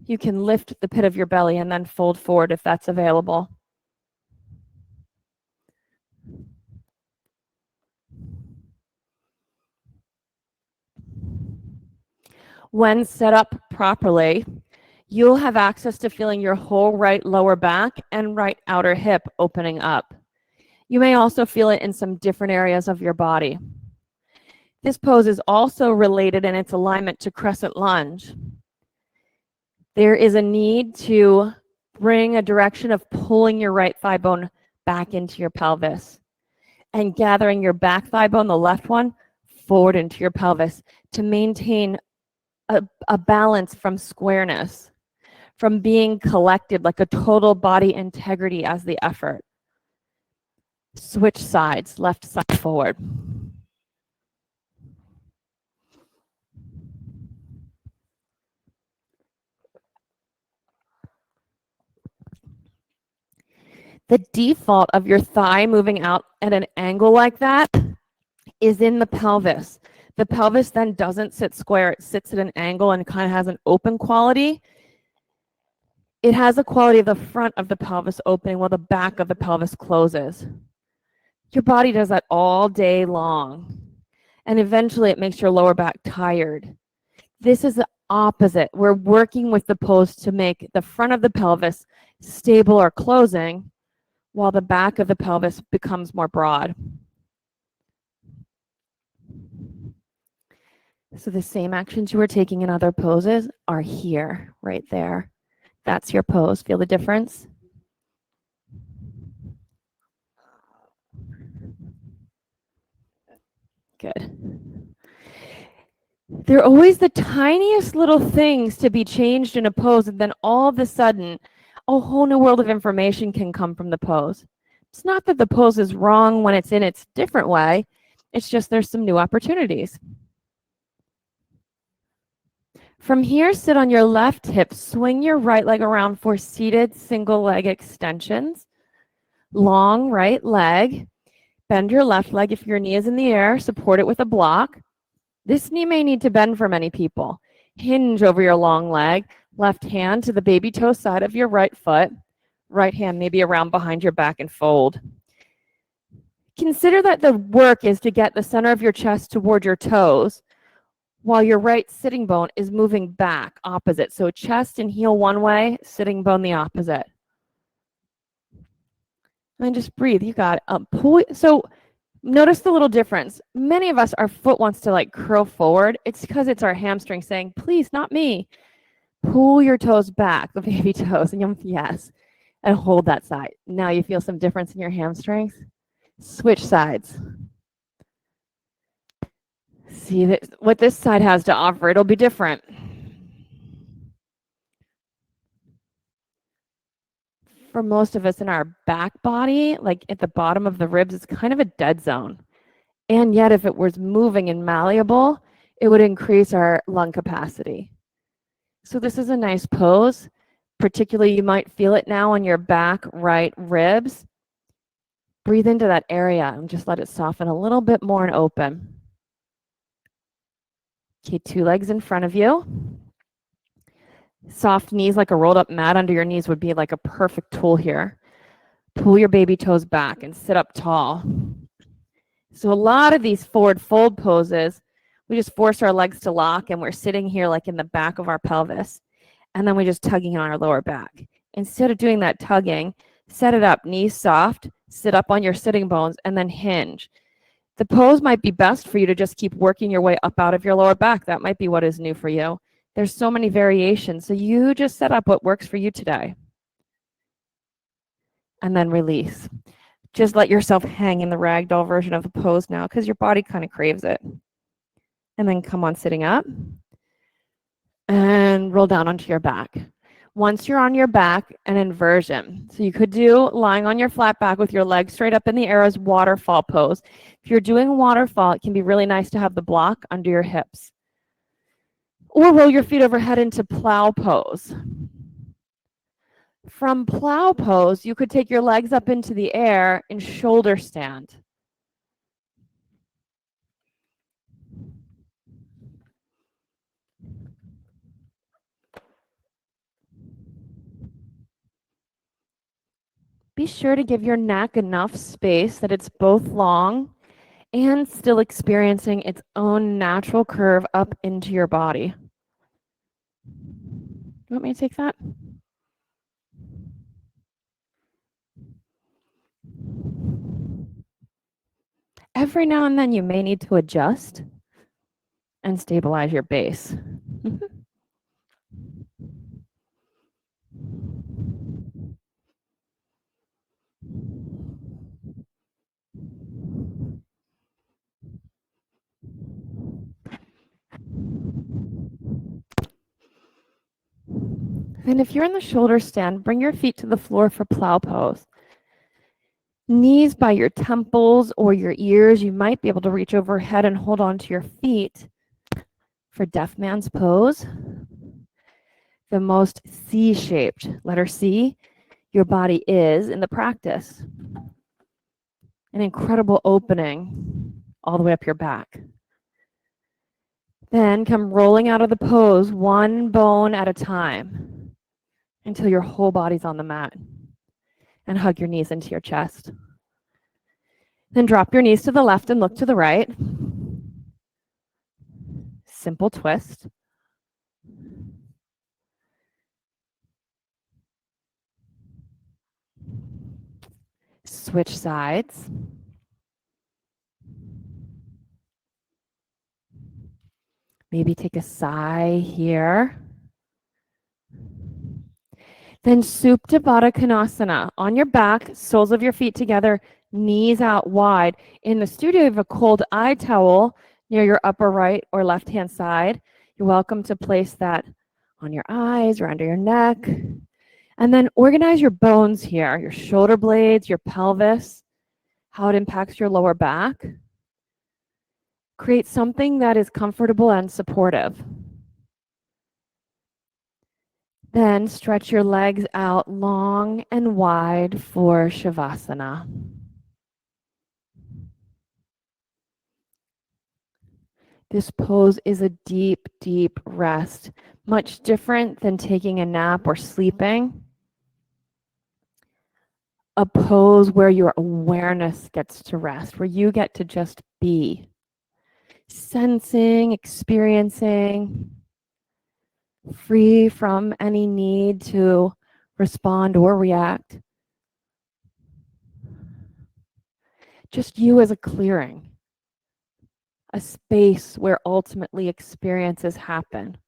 You can lift the pit of your belly and then fold forward if that's available. When set up properly, you'll have access to feeling your whole right lower back and right outer hip opening up. You may also feel it in some different areas of your body. This pose is also related in its alignment to crescent lunge. There is a need to bring a direction of pulling your right thigh bone back into your pelvis and gathering your back thigh bone, the left one, forward into your pelvis to maintain a balance from squareness, from being collected like a total body integrity as the effort. Switch sides, left side forward. The default of your thigh moving out at an angle like that is in the pelvis. The pelvis then doesn't sit square, it sits at an angle and kind of has an open quality. It has a quality of the front of the pelvis opening while the back of the pelvis closes. Your body does that all day long. And eventually it makes your lower back tired. This is the opposite. We're working with the pose to make the front of the pelvis stable or closing while the back of the pelvis becomes more broad. So the same actions you were taking in other poses are here, right there. That's your pose. Feel the difference? Good. There are always the tiniest little things to be changed in a pose, and then all of a sudden, a whole new world of information can come from the pose. It's not that the pose is wrong when it's in its different way. It's just there's some new opportunities. From here, sit on your left hip, swing your right leg around for seated single leg extensions. Long right leg. Bend your left leg if your knee is in the air, support it with a block. This knee may need to bend for many people. Hinge over your long leg, left hand to the baby toe side of your right foot, right hand maybe around behind your back and fold. Consider that the work is to get the center of your chest toward your toes, while your right sitting bone is moving back opposite. So chest and heel one way, sitting bone the opposite. And just breathe. You got it. So notice the little difference. Many of us, our foot wants to like curl forward. It's because it's our hamstring saying, please, not me. Pull your toes back, the baby toes, and yes, and hold that side. Now you feel some difference in your hamstrings. Switch sides. See what this side has to offer. It'll be different. For most of us in our back body, like at the bottom of the ribs, it's kind of a dead zone. And yet, if it was moving and malleable, it would increase our lung capacity. So this is a nice pose. Particularly, you might feel it now on your back right ribs. Breathe into that area and just let it soften a little bit more and open. Okay, 2 legs in front of you. Soft knees like a rolled up mat under your knees would be like a perfect tool here. Pull your baby toes back and sit up tall. So a lot of these forward fold poses, we just force our legs to lock and we're sitting here like in the back of our pelvis. And then we're just tugging on our lower back. Instead of doing that tugging, set it up, knees soft, sit up on your sitting bones, and then hinge. The pose might be best for you to just keep working your way up out of your lower back. That might be what is new for you. There's so many variations. So you just set up what works for you today. And then release. Just let yourself hang in the ragdoll version of the pose now because your body kind of craves it. And then come on sitting up and roll down onto your back. Once you're on your back, an inversion. So you could do lying on your flat back with your legs straight up in the air as waterfall pose. If you're doing waterfall, it can be really nice to have the block under your hips. Or roll your feet overhead into plow pose. From plow pose, you could take your legs up into the air in shoulder stand. Be sure to give your neck enough space that it's both long and still experiencing its own natural curve up into your body. You want me to take that? Every now and then you may need to adjust. and stabilize your base. And if you're in the shoulder stand, bring your feet to the floor for plow pose. Knees by your temples or your ears. You might be able to reach overhead and hold on to your feet for deaf man's pose. The most C-shaped, letter C, your body is in the practice. An incredible opening all the way up your back. Then come rolling out of the pose, one bone at a time, until your whole body's on the mat. And hug your knees into your chest. Then drop your knees to the left and look to the right. Simple twist. Switch sides. Maybe take a sigh here. Then Supta Baddha Konasana. On your back, soles of your feet together, knees out wide. In the studio, you have a cold eye towel near your upper right or left-hand side. You're welcome to place that on your eyes or under your neck. And then organize your bones here, your shoulder blades, your pelvis, how it impacts your lower back. Create something that is comfortable and supportive. Then stretch your legs out long and wide for Shavasana. This pose is a deep, deep rest, much different than taking a nap or sleeping. A pose where your awareness gets to rest, where you get to just be, sensing, experiencing, free from any need to respond or react. Just you as a clearing, a space where ultimately experiences happen.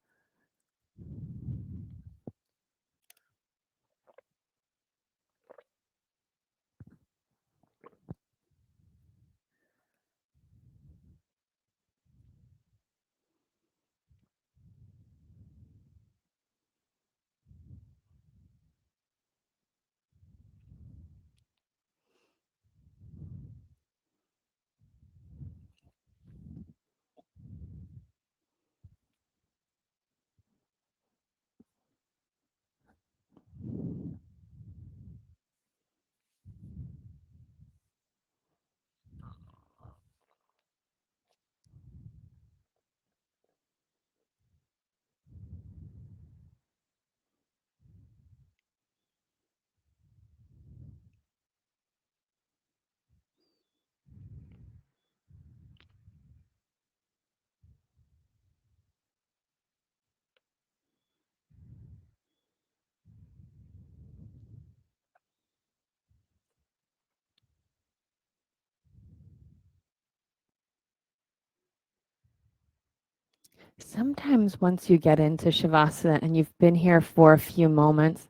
Sometimes once you get into Shavasana and you've been here for a few moments,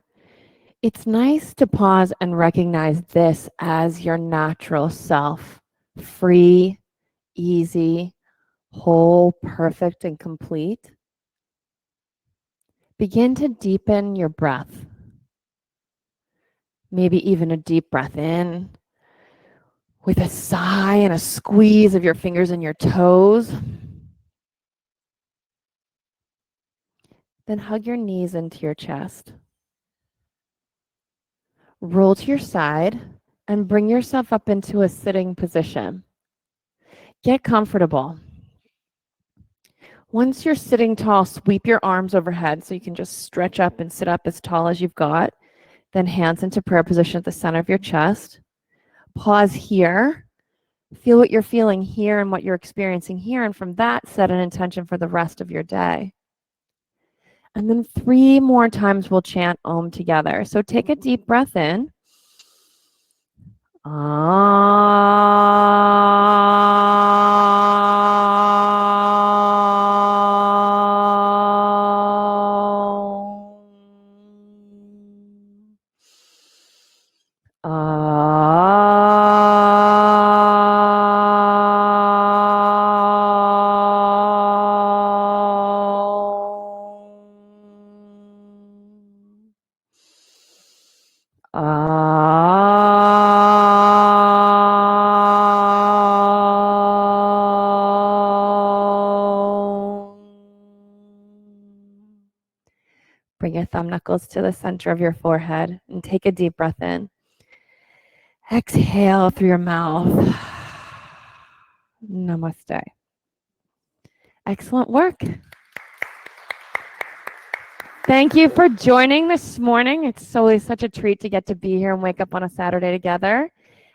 it's nice to pause and recognize this as your natural self, free, easy, whole, perfect, and complete. Begin to deepen your breath. Maybe even a deep breath in with a sigh and a squeeze of your fingers and your toes. Then hug your knees into your chest. Roll to your side and bring yourself up into a sitting position. Get comfortable. Once you're sitting tall, sweep your arms overhead so you can just stretch up and sit up as tall as you've got. Then hands into prayer position at the center of your chest. Pause here. Feel what you're feeling here and what you're experiencing here. And from that, set an intention for the rest of your day. And then 3 more times we'll chant Om together. So take a deep breath in. Ah. Bring your thumb knuckles to the center of your forehead and take a deep breath in. Exhale through your mouth. Namaste. Excellent work. Thank you for joining this morning. It's always such a treat to get to be here and wake up on a Saturday together.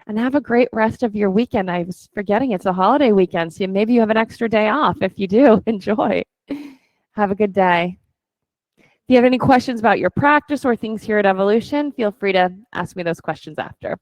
And have a great rest of your weekend. I was forgetting it's a holiday weekend, so maybe you have an extra day off. If you do, enjoy. Have a good day. If you have any questions about your practice or things here at Evolution, feel free to ask me those questions after.